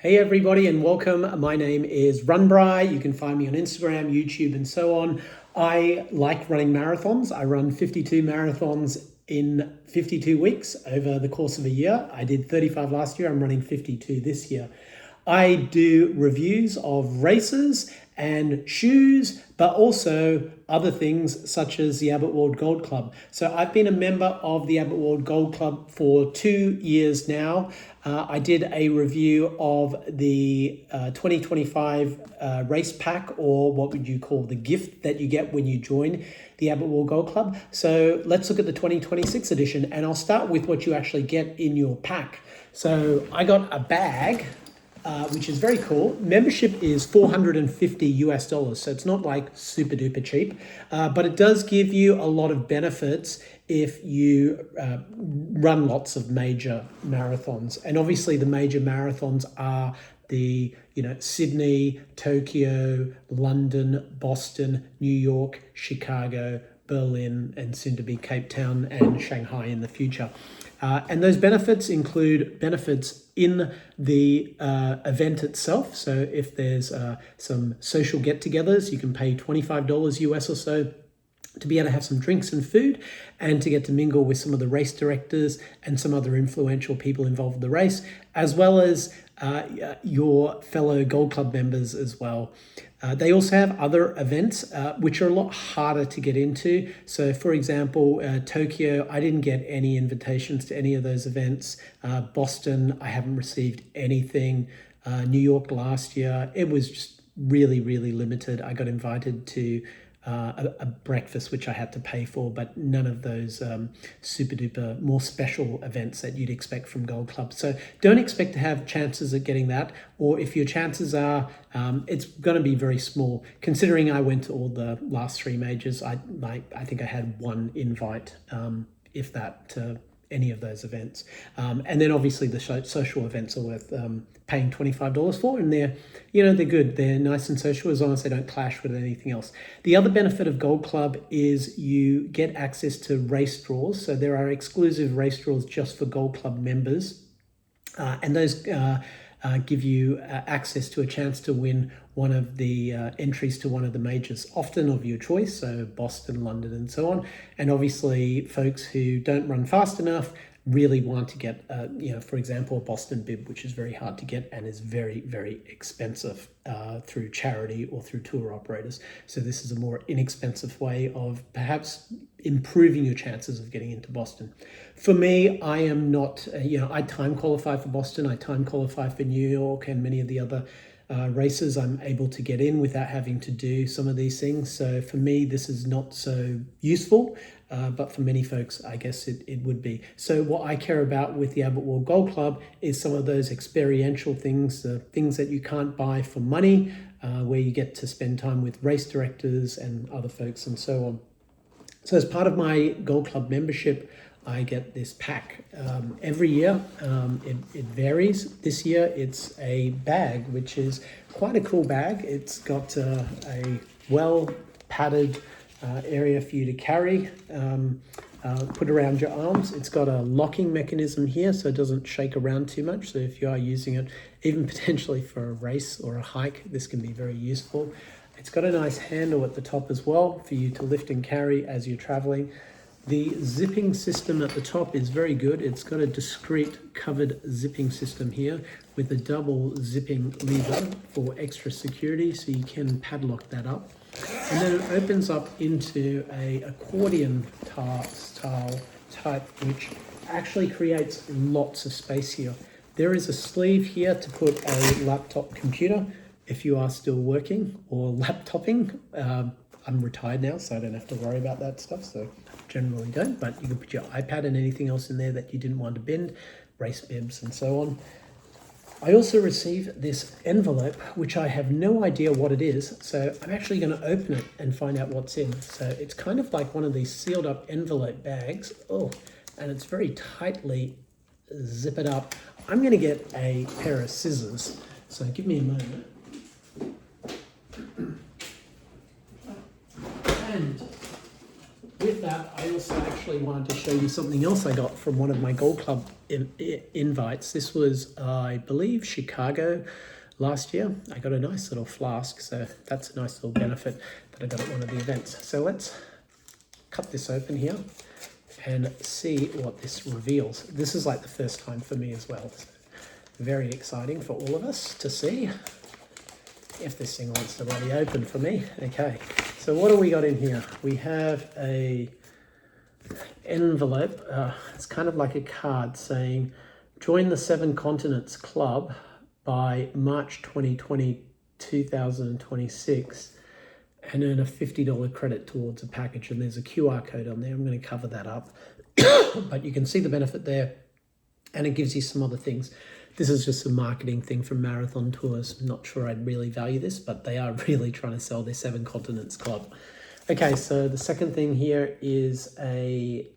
Hey everybody and welcome. My name is Runbry. You can find me on Instagram, YouTube and so on. I like running marathons. I run 52 marathons in 52 weeks over the course of a year. I did 35 last year. I'm running 52 this year. I do reviews of races and shoes, but also other things such as the Abbott World Gold Club. So I've been a member of the Abbott World Gold Club for 2 years now. I did a review of the 2025 race pack, or what would you call the gift that you get when you join the Abbott World Gold Club. So let's look at the 2026 edition, and I'll start with what you actually get in your pack. So I got a bag, which is very cool. Membership is $450 so it's not like super duper cheap, but it does give you a lot of benefits if you run lots of major marathons. And obviously the major marathons are the Sydney, Tokyo, London, Boston, New York, Chicago, Berlin, and soon to be Cape Town and Shanghai in the future. And those benefits include benefits in the event itself. So if there's some social get-togethers, you can pay $25 US or so to be able to have some drinks and food and to get to mingle with some of the race directors and some other influential people involved in the race, as well as your fellow Gold Club members as well. They also have other events which are a lot harder to get into. So for example, Tokyo, I didn't get any invitations to any of those events. Boston, I haven't received anything. New York last year, it was just really, really limited. I got invited to a breakfast which I had to pay for, but none of those super duper more special events that you'd expect from Gold Club. So don't expect to have chances at getting that, or if your chances are, it's going to be very small. Considering I went to all the last three majors, I think I had one invite, if that, to any of those events. And then obviously the social events are worth paying $25 for, and they're good. They're nice and social as long as they don't clash with anything else. The other benefit of Gold Club is you get access to race draws. So there are exclusive race draws just for Gold Club members, and those give you access to a chance to win one of the entries to one of the majors, often of your choice, so Boston, London, and so on. And obviously folks who don't run fast enough really want to get, for example, a Boston bib, which is very hard to get and is very, very expensive through charity or through tour operators. So this is a more inexpensive way of perhaps improving your chances of getting into Boston. For me, I am not, I time qualify for Boston, I time qualify for New York and many of the other races. I'm able to get in without having to do some of these things. So for me, this is not so useful, but for many folks, I guess it would be. So what I care about with the Abbott World Gold Club is some of those experiential things, the things that you can't buy for money, where you get to spend time with race directors and other folks and so on. So as part of my Gold Club membership, I get this pack every year. It varies. This year it's a bag, which is quite a cool bag. It's got a well padded area for you to carry, put around your arms. It's got a locking mechanism here so it doesn't shake around too much. So if you are using it, even potentially for a race or a hike, this can be very useful. It's got a nice handle at the top as well for you to lift and carry as you're traveling. The zipping system at the top is very good. It's got a discrete covered zipping system here with a double zipping lever for extra security, so you can padlock that up. And then it opens up into a accordion style type, which actually creates lots of space here. There is a sleeve here to put a laptop computer if you are still working or laptopping. I'm retired now, so I don't have to worry about that stuff, so generally don't, but you can put your iPad and anything else in there that you didn't want to bend, race bibs and so on. I also received this envelope, which I have no idea what it is, so I'm actually going to open it and find out what's in. So it's kind of like one of these sealed up envelope bags. Oh, and it's very tightly zippered up. I'm going to get a pair of scissors, so give me a moment. And with that, I also actually wanted to show you something else I got from one of my Gold Club invites. This was, I believe, Chicago last year. I got a nice little flask, so that's a nice little benefit that I got at one of the events. So let's cut this open here and see what this reveals. This is like the first time for me as well. So very exciting for all of us to see if this thing wants to bloody open for me. Okay, so what do we got in here? We have a envelope. It's kind of like a card saying, join the 7 Continents Club by March 2026 and earn a $50 credit towards a package. And there's a QR code on there. I'm going to cover that up. But you can see the benefit there, and it gives you some other things. This is just a marketing thing from Marathon Tours. I'm not sure I'd really value this, but they are really trying to sell their 7 Continents Club. Okay, so the second thing here is a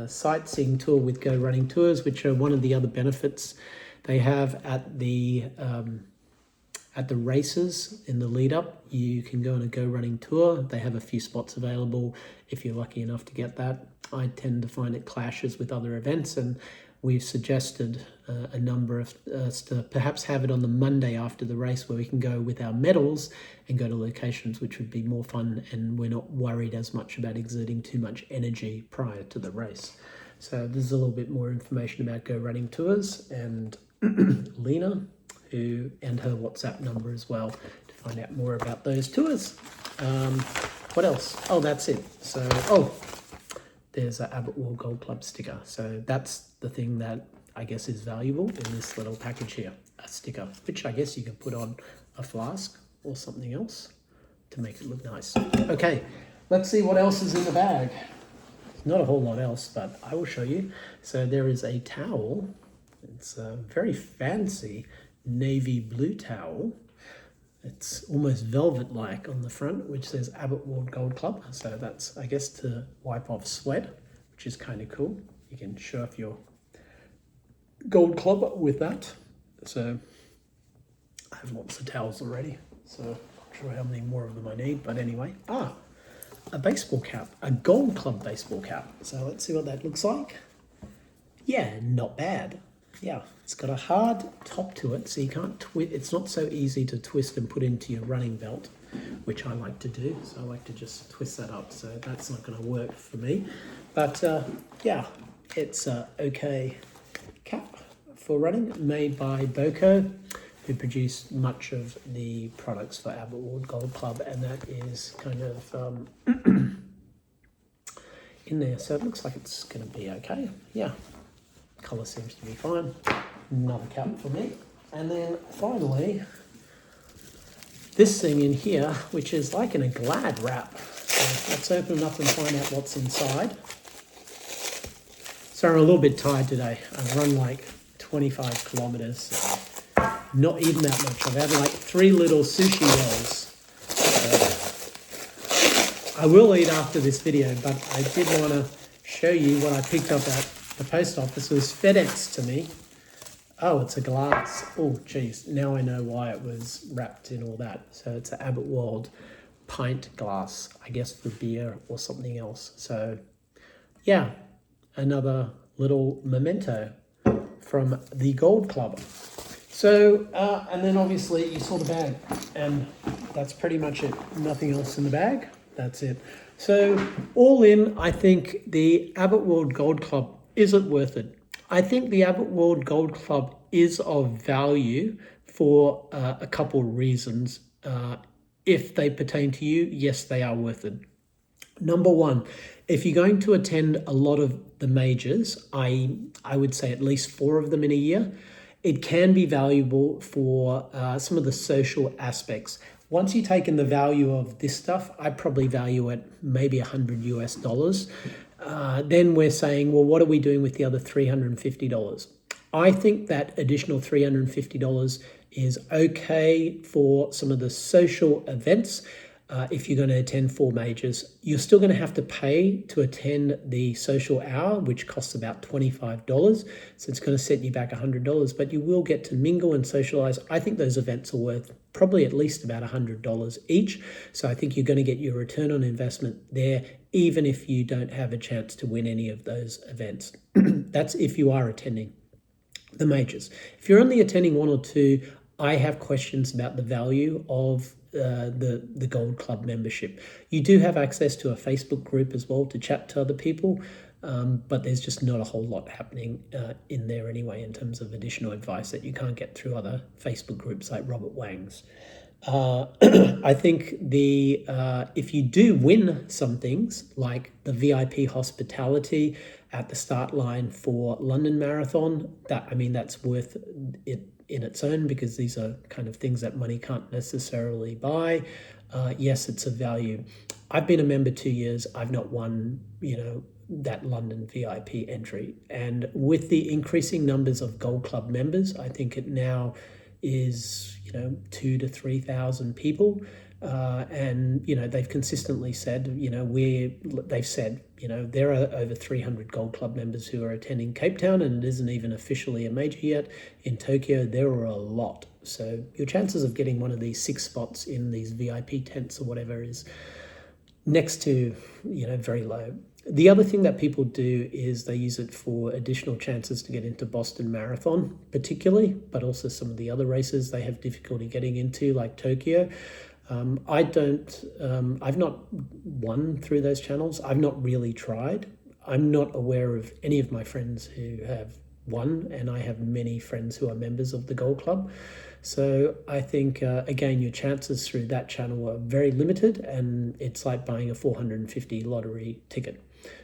sightseeing tour with Go Running Tours, which are one of the other benefits they have at the races in the lead up. You can go on a Go Running tour. They have a few spots available if you're lucky enough to get that. I tend to find it clashes with other events, and we've suggested a number of us to perhaps have it on the Monday after the race, where we can go with our medals and go to locations which would be more fun, and we're not worried as much about exerting too much energy prior to the race. So there's a little bit more information about Go Running Tours and Lena, and her WhatsApp number as well to find out more about those tours. What else? Oh, that's it. So, there's an Abbott World Gold Club sticker. So that's the thing that I guess is valuable in this little package here, a sticker, which I guess you can put on a flask or something else to make it look nice. Okay, let's see what else is in the bag. Not a whole lot else, but I will show you. So there is a towel. It's a very fancy navy blue towel. It's almost velvet-like on the front, which says Abbott World Gold Club. So that's, I guess, to wipe off sweat, which is kind of cool. You can show off your Gold Club with that. So I have lots of towels already, so I'm not sure how many more of them I need, but anyway. A baseball cap, a Gold Club baseball cap. So let's see what that looks like. Yeah, not bad. Yeah, it's got a hard top to it, so you can't it's not so easy to twist and put into your running belt, which I like to do. So I like to just twist that up, so that's not going to work for me. But yeah, it's a okay cap for running, made by Boko, who produce much of the products for Abbott World Gold Club, and that is kind of in there. So it looks like it's going to be okay. Yeah. Colour seems to be fine. Another cap for me. And then finally, this thing in here, which is like in a Glad wrap. So let's open it up and find out what's inside. So I'm a little bit tired today. I've run like 25 kilometers. So not even that much. I've had like 3 little sushi rolls. I will eat after this video, but I did want to show you what I picked up at the post office. Was FedEx to me. Oh, it's a glass. Oh, geez. Now I know why it was wrapped in all that. So it's an Abbott World pint glass, I guess for beer or something else. So yeah, another little memento from the Gold Club. So, and then obviously you saw the bag, and that's pretty much it. Nothing else in the bag. That's it. So all in, I think the Abbott World Gold Club, is it worth it? I think the Abbott World Gold Club is of value for a couple of reasons. If they pertain to you, yes, they are worth it. Number one, if you're going to attend a lot of the majors, I would say at least 4 of them in a year, it can be valuable for some of the social aspects. Once you take in the value of this stuff, I probably value it maybe $100 US. Then we're saying, well, what are we doing with the other $350? I think that additional $350 is okay for some of the social events. if you're going to attend 4 majors. You're still going to have to pay to attend the social hour, which costs about $25. So it's going to set you back $100, but you will get to mingle and socialize. I think those events are worth probably at least about $100 each. So I think you're going to get your return on investment there, even if you don't have a chance to win any of those events. That's if you are attending the majors. If you're only attending 1 or 2, I have questions about the value of the Gold Club membership. You do have access to a Facebook group as well to chat to other people, but there's just not a whole lot happening in there anyway in terms of additional advice that you can't get through other Facebook groups like Robert Wang's. I think if you do win some things like the VIP hospitality at the start line for London Marathon, that's worth it in its own, because these are kind of things that money can't necessarily buy. Yes, it's a value. I've been a member 2 years. I've not won, that London VIP entry. And with the increasing numbers of Gold Club members, I think it now is 2,000 to 3,000 people, and they've consistently said there are over 300 Gold Club members who are attending Cape Town, and it isn't even officially a major yet. In Tokyo there are a lot, so your chances of getting one of these 6 spots in these VIP tents or whatever is next to very low. The other thing that people do is they use it for additional chances to get into Boston Marathon, particularly, but also some of the other races they have difficulty getting into, like Tokyo. I've not won through those channels. I've not really tried. I'm not aware of any of my friends who have won, and I have many friends who are members of the Gold Club. So I think, again, your chances through that channel are very limited, and it's like buying a 450 lottery ticket.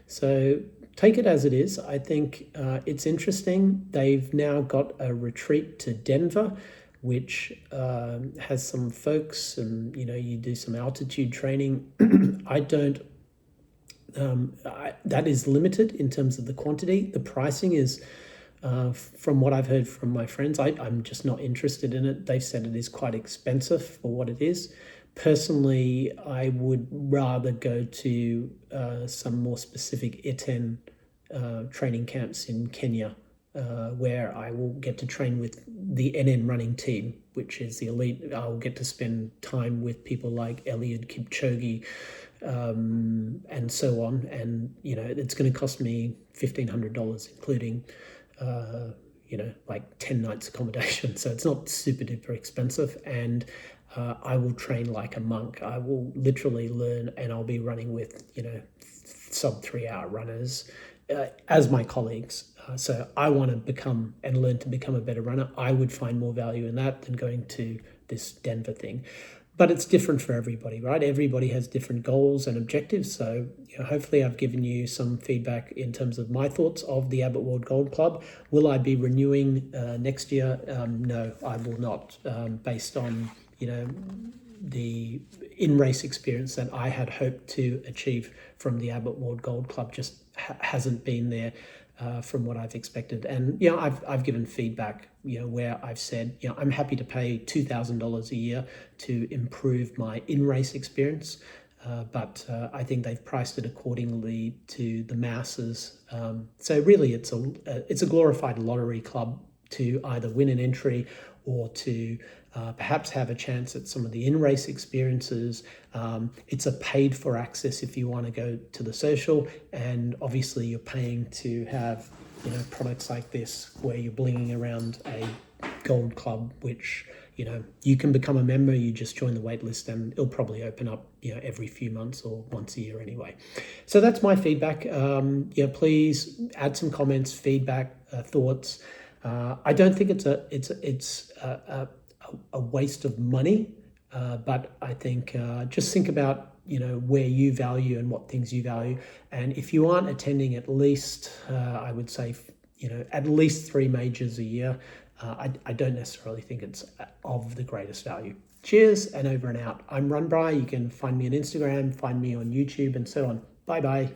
So take it as it is. I think it's interesting. They've now got a retreat to Denver, which has some folks, and you do some altitude training. That is limited in terms of the quantity. The pricing is, from what I've heard from my friends, I'm just not interested in it. They've said it is quite expensive for what it is. Personally, I would rather go to some more specific ITEN training camps in Kenya, where I will get to train with the NN running team, which is the elite. I'll get to spend time with people like Eliud Kipchoge, and so on. And, it's going to cost me $1,500, including, like 10 nights accommodation. So it's not super duper expensive. And I will train like a monk. I will literally learn, and I'll be running with, sub 3-hour runners as my colleagues. So I want to become and learn to become a better runner. I would find more value in that than going to this Denver thing. But it's different for everybody, right? Everybody has different goals and objectives. So hopefully I've given you some feedback in terms of my thoughts of the Abbott World Gold Club. Will I be renewing next year? No, I will not, based on the in-race experience that I had hoped to achieve from the Abbott World Gold Club just hasn't been there from what I've expected. And I've given feedback where I've said I'm happy to pay $2,000 a year to improve my in-race experience, but I think they've priced it accordingly to the masses. So really it's a glorified lottery club to either win an entry or to perhaps have a chance at some of the in-race experiences. It's a paid-for access if you want to go to the social, and obviously you're paying to have products like this where you're blinging around a Gold Club, which you can become a member. You just join the wait list, and it'll probably open up every few months or once a year anyway. So that's my feedback. Please add some comments, feedback, thoughts. I don't think it's a waste of money, but I think just think about where you value and what things you value. And if you aren't attending at least, I would say at least 3 majors a year, I don't necessarily think it's of the greatest value. Cheers, and over and out. I'm Run Bry. You can find me on Instagram, find me on YouTube, and so on. Bye bye.